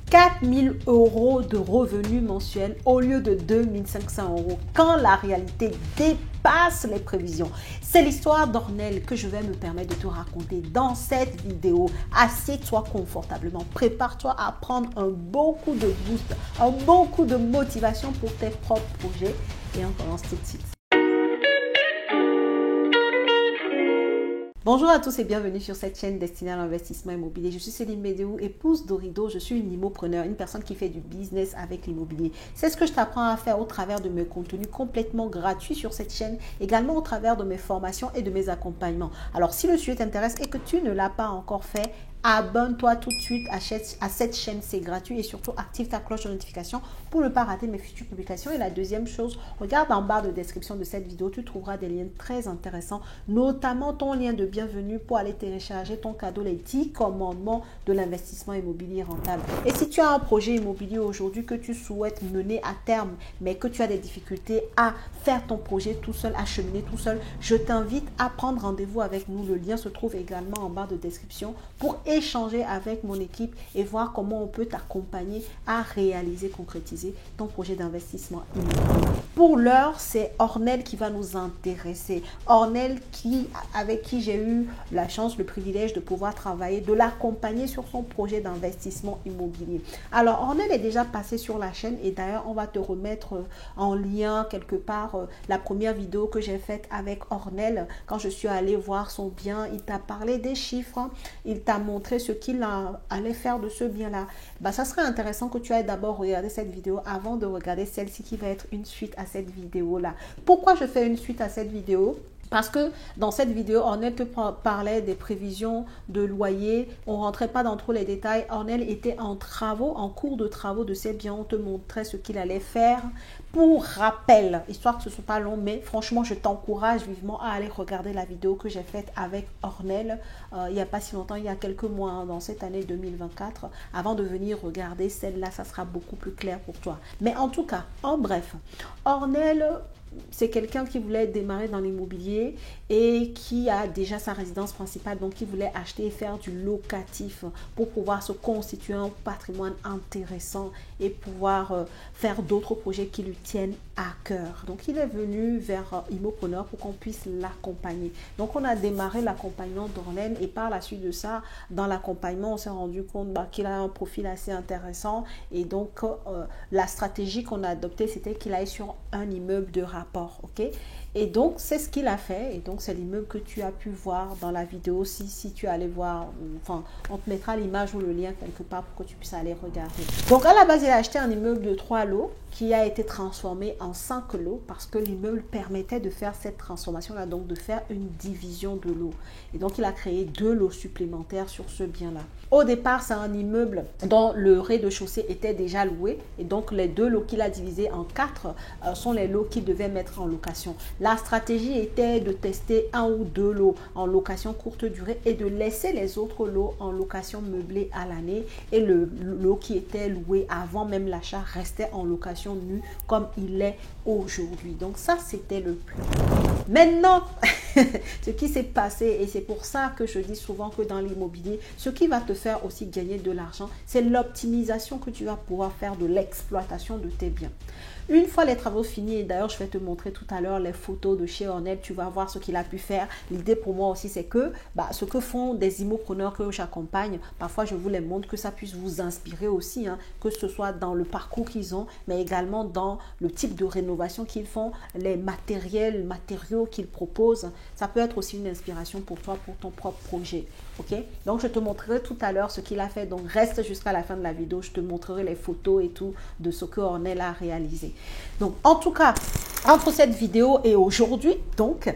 4 000 € de revenus mensuels au lieu de 2 500 € quand la réalité dépasse les prévisions. C'est l'histoire d'Ornel que je vais me permettre de te raconter dans cette vidéo. Assieds-toi confortablement, prépare-toi à prendre un bon coup de boost, un bon coup de motivation pour tes propres projets et on commence tout de suite. Bonjour à tous et bienvenue sur cette chaîne destinée à l'investissement immobilier. Je suis Céline Médéou, épouse d'Orido. Je suis une immopreneur, une personne qui fait du business avec l'immobilier. C'est ce que je t'apprends à faire au travers de mes contenus complètement gratuits sur cette chaîne, également au travers de mes formations et de mes accompagnements. Alors, si le sujet t'intéresse et que tu ne l'as pas encore fait, abonne-toi tout de suite à cette chaîne, c'est gratuit et surtout active ta cloche de notification pour ne pas rater mes futures publications. Et la deuxième chose, regarde en barre de description de cette vidéo, tu trouveras des liens très intéressants, notamment ton lien de bienvenue pour aller télécharger ton cadeau, les 10 commandements de l'investissement immobilier rentable. Et si tu as un projet immobilier aujourd'hui que tu souhaites mener à terme, mais que tu as des difficultés à faire ton projet tout seul, à cheminer tout seul, je t'invite à prendre rendez-vous avec nous. Le lien se trouve également en barre de description pour échanger avec mon équipe et voir comment on peut t'accompagner à réaliser, concrétiser ton projet d'investissement immobilier. Pour l'heure, c'est Ornel qui va nous intéresser. Ornel avec qui j'ai eu la chance, le privilège de pouvoir travailler, de l'accompagner sur son projet d'investissement immobilier. Alors, Ornel est déjà passé sur la chaîne et d'ailleurs, on va te remettre en lien quelque part la première vidéo que j'ai faite avec Ornel. Quand je suis allée voir son bien, il t'a parlé des chiffres, il t'a montré ce qu'il allait faire de ce bien-là. Ça serait intéressant que tu ailles d'abord regarder cette vidéo avant de regarder celle-ci qui va être une suite à cette vidéo-là. Pourquoi je fais une suite à cette vidéo ? Parce que dans cette vidéo, Ornel te parlait des prévisions de loyer. On ne rentrait pas dans tous les détails. Ornel était en travaux, en cours de travaux de ses biens. On te montrait ce qu'il allait faire. Pour rappel, histoire que ce ne soit pas long, mais franchement, je t'encourage vivement à aller regarder la vidéo que j'ai faite avec Ornel il n'y a pas si longtemps, il y a quelques mois, dans cette année 2024. Avant de venir regarder celle-là, ça sera beaucoup plus clair pour toi. Mais en tout cas, en bref, Ornel, c'est quelqu'un qui voulait démarrer dans l'immobilier et qui a déjà sa résidence principale, donc qui voulait acheter et faire du locatif pour pouvoir se constituer un patrimoine intéressant et pouvoir faire d'autres projets qui lui tiennent à cœur. Donc, il est venu vers Immopreneur pour qu'on puisse l'accompagner. Donc, on a démarré l'accompagnement d'Ornel et par la suite de ça, dans l'accompagnement, on s'est rendu compte qu'il a un profil assez intéressant et donc la stratégie qu'on a adoptée, c'était qu'il aille sur un immeuble de rapport, ok? Et donc, c'est ce qu'il a fait. Et donc, c'est l'immeuble que tu as pu voir dans la vidéo. Si tu allais voir, enfin, on te mettra l'image ou le lien quelque part pour que tu puisses aller regarder. Donc, à la base, il a acheté un immeuble de 3 lots qui a été transformé en 5 lots parce que l'immeuble permettait de faire cette transformation-là, donc de faire une division de lots. Et donc, il a créé 2 lots supplémentaires sur ce bien-là. Au départ, c'est un immeuble dont le rez-de-chaussée était déjà loué. Et donc, les 2 lots qu'il a divisés en 4 sont les lots qu'il devait mettre en location. La stratégie était de tester 1 ou 2 lots en location courte durée et de laisser les autres lots en location meublée à l'année. Et le lot qui était loué avant même l'achat restait en location nue comme il est aujourd'hui. Donc ça, c'était le plan. Maintenant, ce qui s'est passé, et c'est pour ça que je dis souvent que dans l'immobilier, ce qui va te faire aussi gagner de l'argent, c'est l'optimisation que tu vas pouvoir faire de l'exploitation de tes biens. Une fois les travaux finis, et d'ailleurs je vais te montrer tout à l'heure les photos de chez Ornel, tu vas voir ce qu'il a pu faire. L'idée pour moi aussi, c'est que ce que font des immopreneurs que j'accompagne, parfois je vous les montre, que ça puisse vous inspirer aussi, que ce soit dans le parcours qu'ils ont, mais également dans le type de rénovation qu'ils font, les matériaux qu'ils proposent. Ça peut être aussi une inspiration pour toi, pour ton propre projet. Ok? Donc je te montrerai tout à l'heure ce qu'il a fait. Donc reste jusqu'à la fin de la vidéo, je te montrerai les photos et tout de ce que Ornel a réalisé. Donc en tout cas, entre cette vidéo et aujourd'hui, donc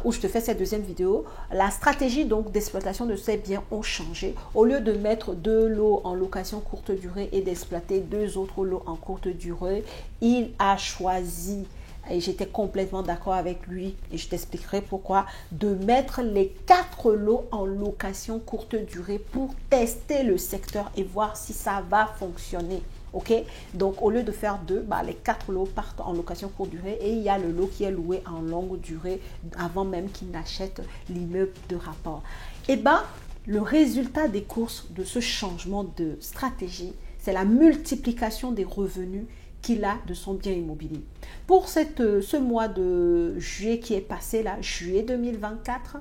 où je te fais cette deuxième vidéo, la stratégie donc d'exploitation de ces biens ont changé. Au lieu de mettre 2 lots en location courte durée et d'exploiter 2 autres lots en courte durée, il a choisi, et j'étais complètement d'accord avec lui et je t'expliquerai pourquoi, de mettre les 4 lots en location courte durée pour tester le secteur et voir si ça va fonctionner. Ok, donc au lieu de faire 2, les 4 lots partent en location courte durée et il y a le lot qui est loué en longue durée avant même qu'il n'achète l'immeuble de rapport. Et le résultat des courses de ce changement de stratégie, c'est la multiplication des revenus qu'il a de son bien immobilier. Pour ce mois de juillet qui est passé là, juillet 2024,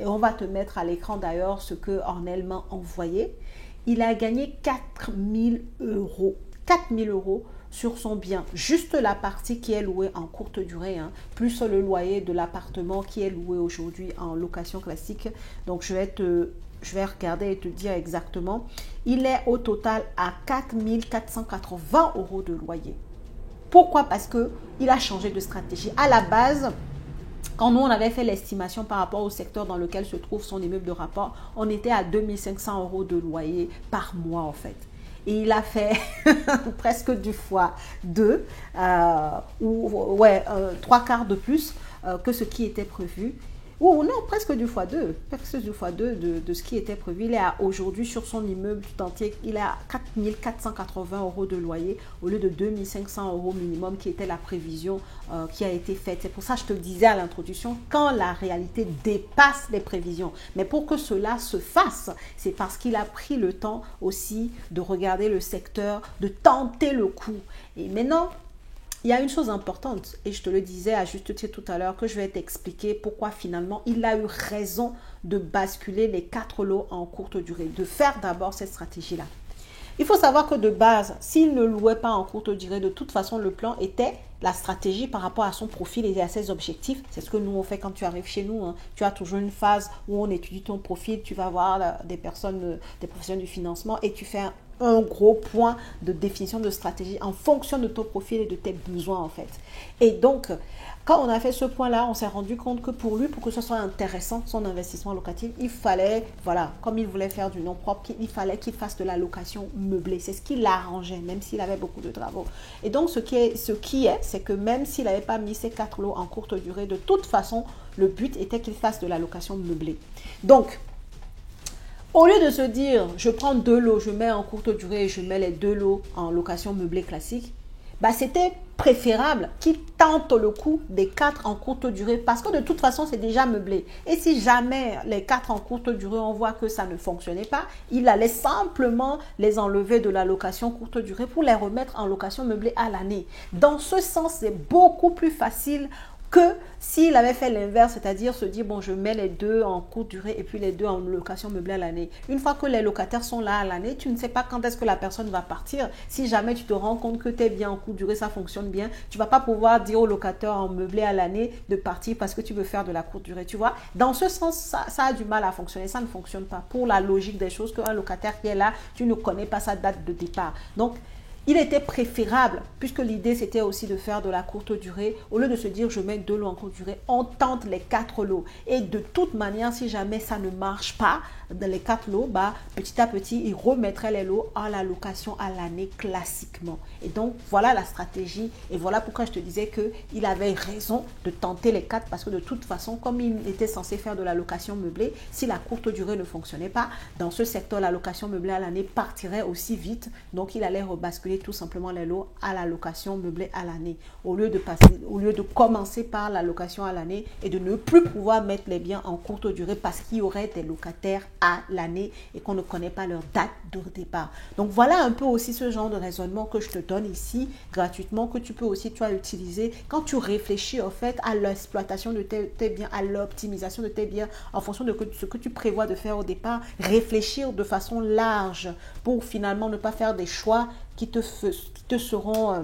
et on va te mettre à l'écran d'ailleurs ce que Ornel m'a envoyé, il a gagné 4 000 euros. 4 000 euros sur son bien, juste la partie qui est louée en courte durée, hein, plus le loyer de l'appartement qui est loué aujourd'hui en location classique. Donc je vais regarder et te dire exactement. Il est au total à 4 480 euros de loyer. Pourquoi? Parce qu'il a changé de stratégie. À la base, quand nous, on avait fait l'estimation par rapport au secteur dans lequel se trouve son immeuble de rapport, on était à 2 500 euros de loyer par mois en fait. Et il a fait presque du fois 2, ou ouais, 3/4 de plus que ce qui était prévu. Ou non, presque du fois 2, presque du fois 2 de ce qui était prévu. Il est aujourd'hui sur son immeuble tout entier, il est à 4 480 euros de loyer au lieu de 2 500 euros minimum qui était la prévision qui a été faite. C'est pour ça que je te disais à l'introduction, quand la réalité dépasse les prévisions. Mais pour que cela se fasse, c'est parce qu'il a pris le temps aussi de regarder le secteur, de tenter le coup. Et maintenant, il y a une chose importante, et je te le disais à juste titre tout à l'heure, que je vais t'expliquer pourquoi finalement il a eu raison de basculer les 4 lots en courte durée, de faire d'abord cette stratégie-là. Il faut savoir que de base, s'il ne louait pas en courte durée, de toute façon, le plan était la stratégie par rapport à son profil et à ses objectifs. C'est ce que nous on fait quand tu arrives chez nous, hein. Tu as toujours une phase où on étudie ton profil, tu vas voir des personnes, des professionnels du financement et tu fais un gros point de définition de stratégie en fonction de ton profil et de tes besoins en fait. Et donc, quand on a fait ce point-là, on s'est rendu compte que pour lui, pour que ce soit intéressant, son investissement locatif, il fallait, voilà, comme il voulait faire du nom propre, il fallait qu'il fasse de la location meublée. C'est ce qui l'arrangeait, même s'il avait beaucoup de travaux. Et donc, c'est que même s'il n'avait pas mis ces 4 lots en courte durée, de toute façon, le but était qu'il fasse de la location meublée. Donc, au lieu de se dire, je prends 2 lots, je mets en courte durée et je mets les 2 lots en location meublée classique, bah c'était préférable qu'il tente le coup des 4 en courte durée parce que de toute façon, c'est déjà meublé. Et si jamais les 4 en courte durée, on voit que ça ne fonctionnait pas, il allait simplement les enlever de la location courte durée pour les remettre en location meublée à l'année. Dans ce sens, c'est beaucoup plus facile que s'il avait fait l'inverse, c'est-à-dire se dire, bon, je mets les 2 en courte durée et puis les 2 en location meublée à l'année. Une fois que les locataires sont là à l'année, tu ne sais pas quand est-ce que la personne va partir. Si jamais tu te rends compte que tu es bien en courte durée, ça fonctionne bien, tu ne vas pas pouvoir dire au locataire en meublé à l'année de partir parce que tu veux faire de la courte durée, tu vois. Dans ce sens, ça a du mal à fonctionner, ça ne fonctionne pas. Pour la logique des choses, qu'un locataire qui est là, tu ne connais pas sa date de départ. Donc, il était préférable, puisque l'idée c'était aussi de faire de la courte durée, au lieu de se dire je mets 2 lots en courte durée, on tente les 4 lots. Et de toute manière, si jamais ça ne marche pas dans les 4 lots, bah, petit à petit, il remettrait les lots à la location à l'année classiquement. Et donc, voilà la stratégie. Et voilà pourquoi je te disais qu'il avait raison de tenter les 4, parce que de toute façon, comme il était censé faire de la location meublée, si la courte durée ne fonctionnait pas, dans ce secteur, la location meublée à l'année partirait aussi vite. Donc, il allait rebasculer tout simplement les lots à la location meublée à l'année au lieu de commencer par la location à l'année et de ne plus pouvoir mettre les biens en courte durée parce qu'il y aurait des locataires à l'année et qu'on ne connaît pas leur date de départ. Donc voilà un peu aussi ce genre de raisonnement que je te donne ici gratuitement, que tu peux aussi toi utiliser quand tu réfléchis en fait à l'exploitation de tes biens, à l'optimisation de tes biens en fonction de ce que tu prévois de faire au départ. Réfléchir de façon large pour finalement ne pas faire des choix qui te seront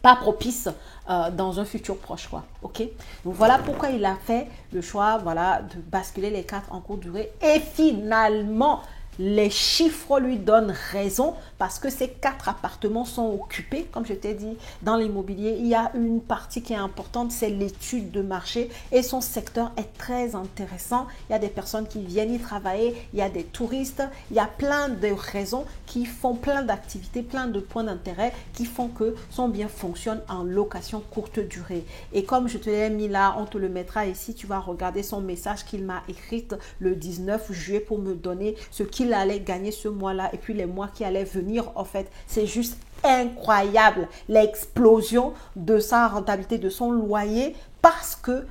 pas propices dans un futur proche, quoi. Ok, donc voilà pourquoi il a fait le choix, voilà, de basculer les 4 en courte durée. Et finalement, les chiffres lui donnent raison parce que ces 4 appartements sont occupés. Comme je t'ai dit, dans l'immobilier, il y a une partie qui est importante, c'est l'étude de marché et son secteur est très intéressant. Il y a des personnes qui viennent y travailler, il y a des touristes, il y a plein de raisons qui font plein d'activités, plein de points d'intérêt qui font que son bien fonctionne en location courte durée. Et comme je te l'ai mis là, on te le mettra ici, tu vas regarder son message qu'il m'a écrit le 19 juillet pour me donner ce qu'il allait gagner ce mois-là et puis les mois qui allaient venir. En fait, c'est juste incroyable l'explosion de sa rentabilité, de son loyer, parce que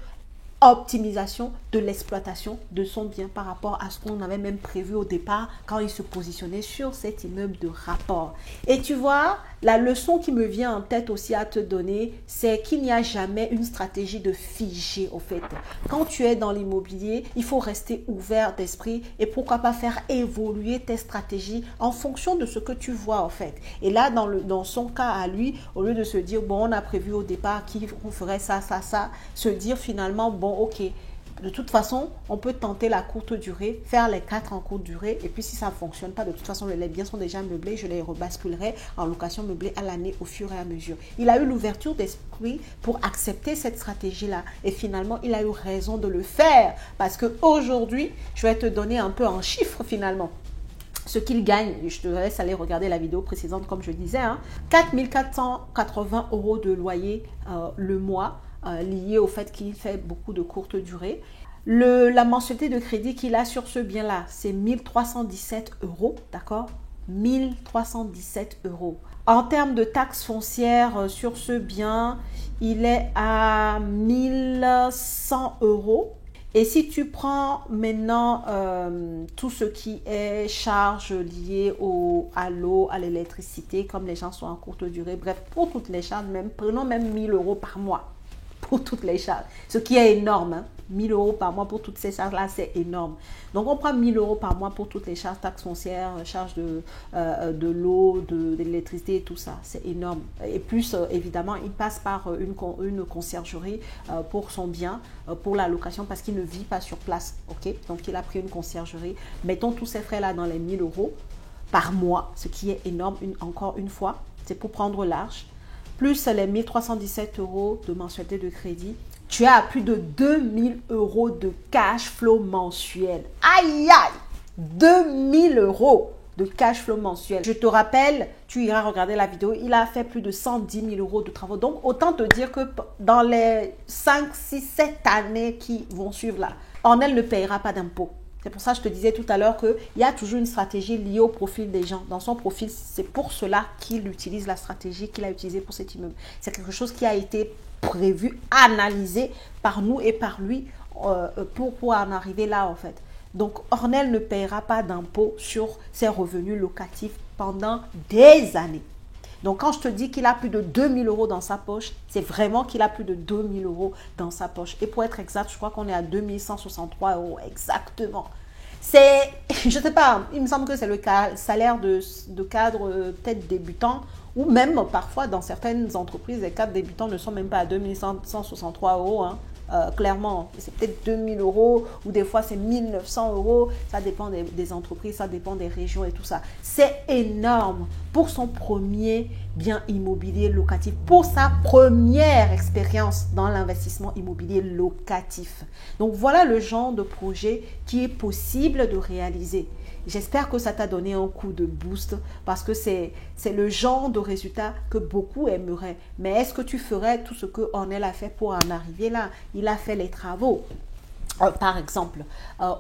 optimisation de l'exploitation de son bien par rapport à ce qu'on avait même prévu au départ quand il se positionnait sur cet immeuble de rapport. Et tu vois, la leçon qui me vient en tête aussi à te donner, c'est qu'il n'y a jamais une stratégie de figé au fait. Quand tu es dans l'immobilier, il faut rester ouvert d'esprit et pourquoi pas faire évoluer tes stratégies en fonction de ce que tu vois en fait. Et là, dans son cas à lui, au lieu de se dire, bon, on a prévu au départ qu'on ferait ça, se dire finalement, bon, ok, de toute façon, on peut tenter la courte durée, faire les 4 en courte durée, et puis si ça ne fonctionne pas, de toute façon, les biens sont déjà meublés, je les rebasculerai en location meublée à l'année au fur et à mesure. Il a eu l'ouverture d'esprit pour accepter cette stratégie-là, et finalement, il a eu raison de le faire, parce qu'aujourd'hui, je vais te donner un peu en chiffres finalement. Ce qu'il gagne, je te laisse aller regarder la vidéo précédente comme je disais, 4 480 € de loyer le mois, lié au fait qu'il fait beaucoup de courte durée. La mensualité de crédit qu'il a sur ce bien-là, c'est 1317 €, d'accord? 1317 €. En termes de taxes foncières sur ce bien, il est à 1100 €. Et si tu prends maintenant tout ce qui est charges liées à l'eau, à l'électricité, comme les gens sont en courte durée, bref, pour toutes les charges, prenons même 1000 € par mois pour toutes les charges, ce qui est énorme. 1000 € par mois pour toutes ces charges-là, c'est énorme. Donc, on prend 1000 € par mois pour toutes les charges, taxes foncières, charges de l'eau, de l'électricité et tout ça. C'est énorme. Et plus, évidemment, il passe par une conciergerie pour son bien, pour la location, parce qu'il ne vit pas sur place. Okay? Donc, il a pris une conciergerie. Mettons tous ces frais-là dans les 1000 € par mois, ce qui est énorme, encore une fois. C'est pour prendre large. Plus les 1317 € de mensualité de crédit, tu as à plus de 2000 € de cash flow mensuel. Aïe, aïe! 2000 € de cash flow mensuel. Je te rappelle, tu iras regarder la vidéo, il a fait plus de 110 000 € de travaux. Donc, autant te dire que dans les 5, 6, 7 années qui vont suivre là, Ornel ne payera pas d'impôts. C'est pour ça que je te disais tout à l'heure qu'il y a toujours une stratégie liée au profil des gens. Dans son profil, c'est pour cela qu'il utilise la stratégie qu'il a utilisée pour cet immeuble. C'est quelque chose qui a été prévu, analysé par nous et par lui pour en arriver là en fait. Donc, Ornel ne paiera pas d'impôt sur ses revenus locatifs pendant des années. Donc, quand je te dis qu'il a plus de 2000 € dans sa poche, c'est vraiment qu'il a plus de 2000 € dans sa poche. Et pour être exact, je crois qu'on est à 2163 € exactement. C'est, je ne sais pas, il me semble que c'est le salaire de cadre peut-être débutant, ou même parfois dans certaines entreprises, les cadres débutants ne sont même pas à 2163 €. Clairement, c'est peut-être 2000 € ou des fois c'est 1900 €. Ça dépend des entreprises, ça dépend des régions et tout ça. C'est énorme pour son premier bien immobilier locatif, pour sa première expérience dans l'investissement immobilier locatif. Donc voilà le genre de projet qui est possible de réaliser. J'espère que ça t'a donné un coup de boost parce que c'est le genre de résultat que beaucoup aimeraient. Mais est-ce que tu ferais tout ce que Ornel a fait pour en arriver là? Il a fait les travaux. Par exemple,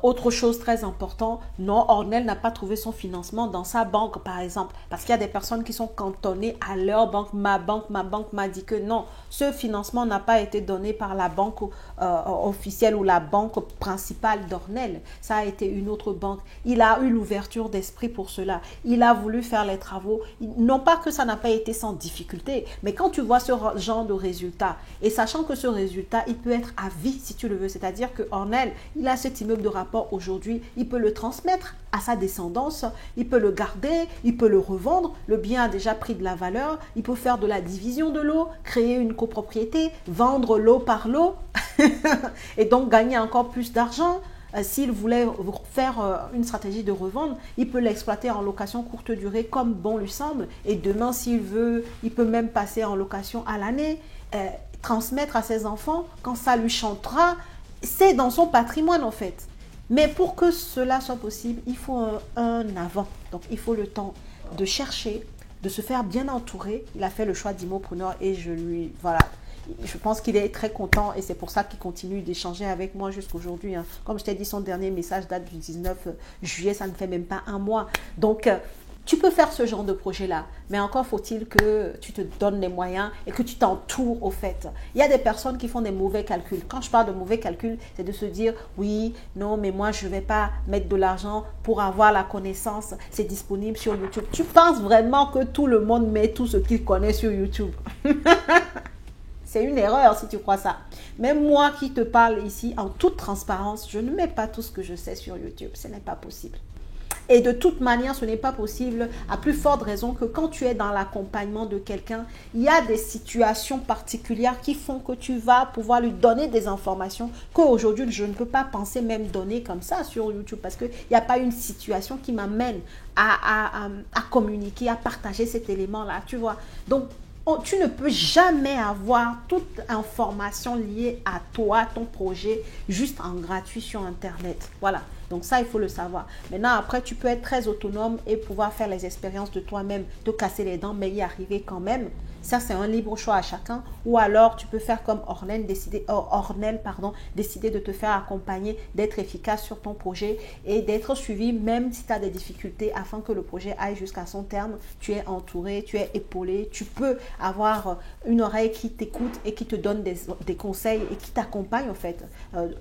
autre chose très importante, non, Ornel n'a pas trouvé son financement dans sa banque, par exemple, parce qu'il y a des personnes qui sont cantonnées à leur banque. Ma banque m'a dit que non, ce financement n'a pas été donné par la banque officielle ou la banque principale d'Ornel. Ça a été une autre banque. Il a eu l'ouverture d'esprit pour cela. Il a voulu faire les travaux. Non pas que ça n'a pas été sans difficulté, mais quand tu vois ce genre de résultat, et sachant que ce résultat, il peut être à vie si tu le veux, c'est-à-dire que Ornel, il a cet immeuble de rapport aujourd'hui, il peut le transmettre à sa descendance, il peut le garder, il peut le revendre, le bien a déjà pris de la valeur, il peut faire de la division de l'eau, créer une copropriété, vendre l'eau par l'eau et donc gagner encore plus d'argent. S'il voulait faire une stratégie de revente, il peut l'exploiter en location courte durée comme bon lui semble et demain s'il veut, il peut même passer en location à l'année, transmettre à ses enfants quand ça lui chantera. C'est dans son patrimoine en fait. Mais pour que cela soit possible, il faut un avant. Donc, il faut le temps de chercher, de se faire bien entourer. Il a fait le choix d'Immopreneur et voilà. Je pense qu'il est très content et c'est pour ça qu'il continue d'échanger avec moi jusqu'aujourd'hui. Comme je t'ai dit, son dernier message date du 19 juillet, ça ne fait même pas un mois. Donc, Tu peux faire ce genre de projet-là, mais encore faut-il que tu te donnes les moyens et que tu t'entoures au fait. Il y a des personnes qui font des mauvais calculs. Quand je parle de mauvais calculs, c'est de se dire, oui, non, mais moi, je ne vais pas mettre de l'argent pour avoir la connaissance. C'est disponible sur YouTube. Tu penses vraiment que tout le monde met tout ce qu'il connaît sur YouTube? C'est une erreur si tu crois ça. Même moi qui te parle ici en toute transparence, je ne mets pas tout ce que je sais sur YouTube. Ce n'est pas possible. Et de toute manière, ce n'est pas possible, à plus forte raison que quand tu es dans l'accompagnement de quelqu'un, il y a des situations particulières qui font que tu vas pouvoir lui donner des informations qu'aujourd'hui, je ne peux pas penser même donner comme ça sur YouTube parce qu'il n'y a pas une situation qui m'amène à communiquer, à partager cet élément-là, tu vois. Donc, tu ne peux jamais avoir toute information liée à toi, ton projet, juste en gratuit sur Internet. Voilà. Donc ça, il faut le savoir. Maintenant, après, tu peux être très autonome et pouvoir faire les expériences de toi-même, te casser les dents, mais y arriver quand même. Ça, c'est un libre choix à chacun. Ou alors, tu peux faire comme Ornel, décider de te faire accompagner, d'être efficace sur ton projet et d'être suivi, même si tu as des difficultés, afin que le projet aille jusqu'à son terme. Tu es entouré, tu es épaulé. Tu peux avoir une oreille qui t'écoute et qui te donne des conseils et qui t'accompagne, en fait,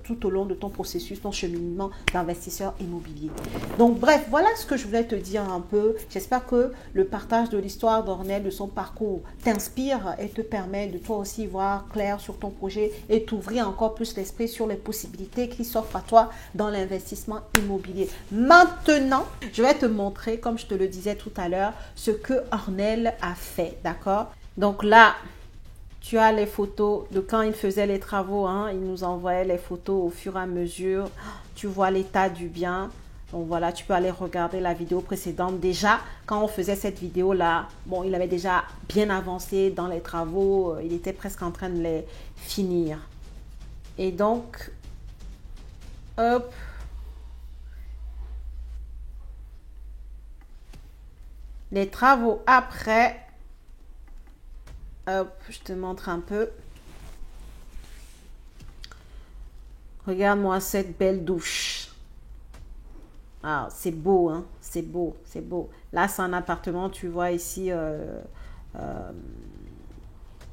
tout au long de ton processus, ton cheminement d'investisseur immobilier. Donc, bref, voilà ce que je voulais te dire un peu. J'espère que le partage de l'histoire d'Ornel, de son parcours, t'inspire et te permet de toi aussi voir clair sur ton projet et t'ouvrir encore plus l'esprit sur les possibilités qui s'offrent à toi dans l'investissement immobilier. Maintenant, je vais te montrer, comme je te le disais tout à l'heure, ce que Ornel a fait, d'accord? Donc là, tu as les photos de quand il faisait les travaux, hein, il nous envoyait les photos au fur et à mesure. Tu vois l'état du bien. Donc voilà, tu peux aller regarder la vidéo précédente. Déjà, quand on faisait cette vidéo-là, bon, il avait déjà bien avancé dans les travaux. Il était presque en train de les finir. Et donc, hop. Les travaux après. Hop, je te montre un peu. Regarde-moi cette belle douche. Ah, c'est beau, hein? C'est beau, c'est beau. Là, c'est un appartement, tu vois ici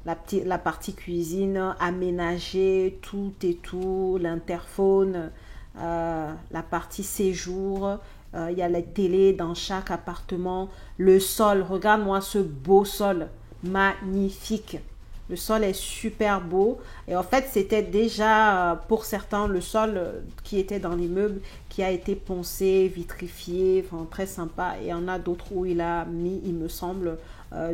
la partie cuisine aménagée, tout et tout, l'interphone, la partie séjour. Il y a la télé dans chaque appartement. Le sol, regarde-moi ce beau sol, magnifique. Le sol est super beau et en fait c'était déjà pour certains le sol qui était dans l'immeuble qui a été poncé, vitrifié, enfin très sympa, et il y en a d'autres où il a mis, il me semble,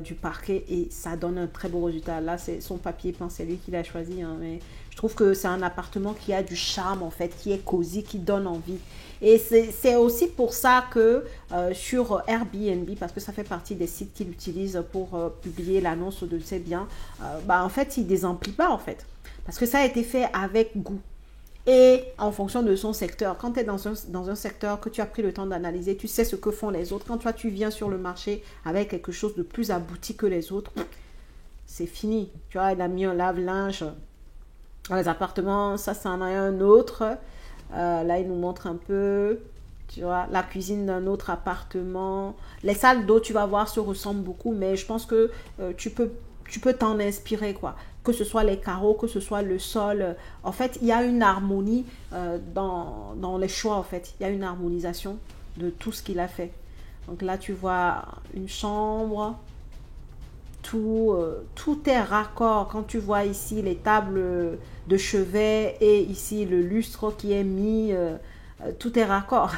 du parquet et ça donne un très beau résultat. Là c'est son papier peint, c'est lui qui l'a choisi, hein, mais je trouve que c'est un appartement qui a du charme en fait, qui est cosy, qui donne envie. Et c'est aussi pour ça que sur Airbnb, parce que ça fait partie des sites qu'il utilise pour publier l'annonce de ses biens, en fait, il ne désemplit pas en fait. Parce que ça a été fait avec goût. Et en fonction de son secteur, quand tu es dans un secteur que tu as pris le temps d'analyser, tu sais ce que font les autres. Quand toi, tu viens sur le marché avec quelque chose de plus abouti que les autres, c'est fini. Tu vois, il a mis un lave-linge dans les appartements, ça en a un autre. Là, il nous montre un peu, tu vois, la cuisine d'un autre appartement. Les salles d'eau, tu vas voir, se ressemblent beaucoup, mais je pense que tu peux t'en inspirer, quoi. Que ce soit les carreaux, que ce soit le sol. En fait, il y a une harmonie dans les choix, en fait. Il y a une harmonisation de tout ce qu'il a fait. Donc là, tu vois une chambre. Tout est raccord. Quand tu vois ici les tables de chevet et ici le lustre qui est mis, tout est raccord.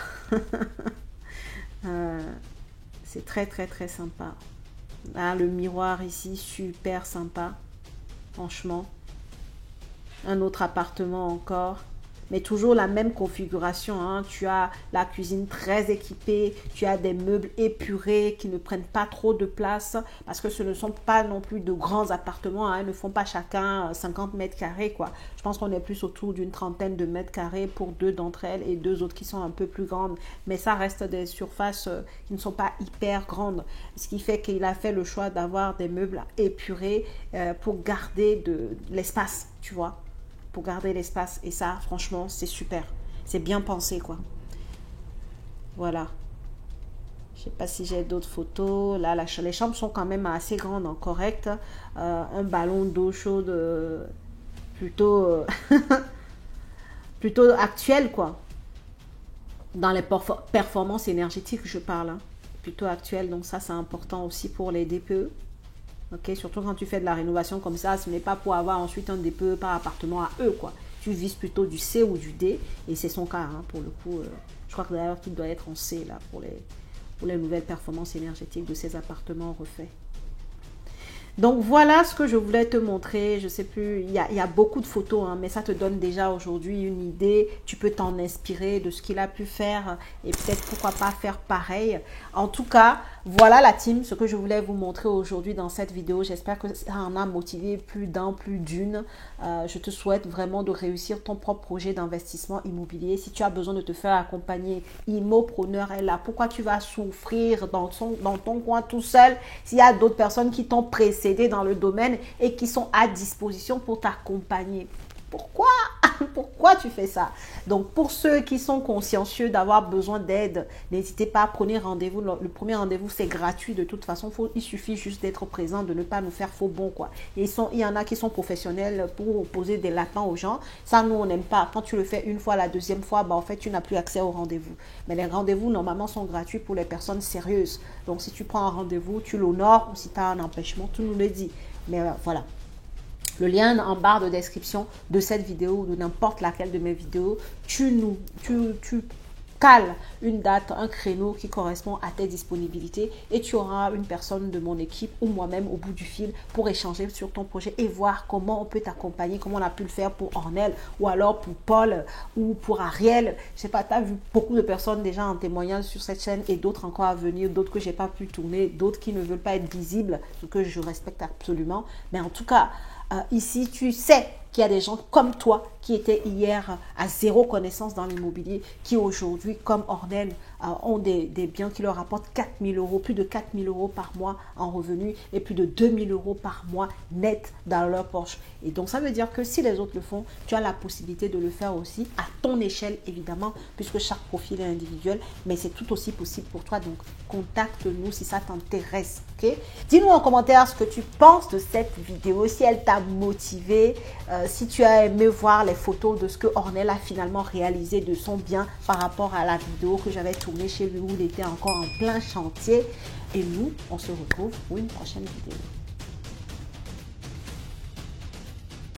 C'est très très très sympa. Là, le miroir ici, super sympa. Franchement. Un autre appartement encore. Mais toujours la même configuration, hein. Tu as la cuisine très équipée, tu as des meubles épurés qui ne prennent pas trop de place parce que ce ne sont pas non plus de grands appartements, hein. Ils ne font pas chacun 50 mètres carrés, quoi. Je pense qu'on est plus autour d'une trentaine de mètres carrés pour deux d'entre elles et deux autres qui sont un peu plus grandes. Mais ça reste des surfaces qui ne sont pas hyper grandes. Ce qui fait qu'il a fait le choix d'avoir des meubles épurés pour garder de l'espace, tu vois. Pour garder l'espace. Et ça, franchement, c'est super. C'est bien pensé, quoi. Voilà. Je sais pas si j'ai d'autres photos. Là, les chambres sont quand même assez grandes, hein, correctes. Un ballon d'eau chaude plutôt, plutôt actuel, quoi. Dans les performances énergétiques, je parle. Hein. Plutôt actuel. Donc ça, c'est important aussi pour les DPE. Ok, surtout quand tu fais de la rénovation comme ça, ce n'est pas pour avoir ensuite un DPE par appartement à eux, quoi. Tu vises plutôt du C ou du D. Et c'est son cas, hein, pour le coup. Je crois que d'ailleurs, qu'il doit être en C, là, pour les nouvelles performances énergétiques de ces appartements refaits. Donc voilà ce que je voulais te montrer. Je sais plus, il y a beaucoup de photos, hein, mais ça te donne déjà aujourd'hui une idée. Tu peux t'en inspirer de ce qu'il a pu faire et peut-être pourquoi pas faire pareil. En tout cas, voilà la team, ce que je voulais vous montrer aujourd'hui dans cette vidéo. J'espère que ça en a motivé plus d'un, plus d'une. Je te souhaite vraiment de réussir ton propre projet d'investissement immobilier. Si tu as besoin de te faire accompagner, Immopreneur est là. Pourquoi tu vas souffrir dans ton coin tout seul s'il y a d'autres personnes qui t'ont précédé dans le domaine et qui sont à disposition pour t'accompagner? Pourquoi? Pourquoi tu fais ça? Donc, pour ceux qui sont consciencieux d'avoir besoin d'aide, n'hésitez pas, prenez rendez-vous. Le premier rendez-vous, c'est gratuit de toute façon. Il suffit juste d'être présent, de ne pas nous faire faux bons, quoi. Et il y en a qui sont professionnels pour poser des lapins aux gens. Ça, nous, on n'aime pas. Quand tu le fais une fois, la deuxième fois, bah, en fait, tu n'as plus accès au rendez-vous. Mais les rendez-vous, normalement, sont gratuits pour les personnes sérieuses. Donc, si tu prends un rendez-vous, tu l'honores, ou si tu as un empêchement, tu nous le dis. Mais voilà. Le lien en barre de description de cette vidéo ou de n'importe laquelle de mes vidéos, tu cales une date, un créneau qui correspond à tes disponibilités et tu auras une personne de mon équipe ou moi-même au bout du fil pour échanger sur ton projet et voir comment on peut t'accompagner, comment on a pu le faire pour Ornel ou alors pour Paul ou pour Ariel. Je sais pas, tu as vu beaucoup de personnes déjà en témoignage sur cette chaîne et d'autres encore à venir, d'autres que j'ai pas pu tourner, d'autres qui ne veulent pas être visibles, ce que je respecte absolument. Mais en tout cas, ici, tu sais qu'il y a des gens comme toi qui étaient hier à zéro connaissance dans l'immobilier, qui aujourd'hui, comme Ornel, ont des biens qui leur rapportent 4 000 euros, plus de 4 000 euros par mois en revenus et plus de 2 000 euros par mois net dans leur poche. Et donc, ça veut dire que si les autres le font, tu as la possibilité de le faire aussi à ton échelle, évidemment, puisque chaque profil est individuel, mais c'est tout aussi possible pour toi. Donc, contacte-nous si ça t'intéresse. Okay? Dis-nous en commentaire ce que tu penses de cette vidéo, si elle t'a motivé, si tu as aimé voir les photos de ce que Ornel a finalement réalisé de son bien par rapport à la vidéo que j'avais tournée chez lui où il était encore en plein chantier. Et nous, on se retrouve pour une prochaine vidéo.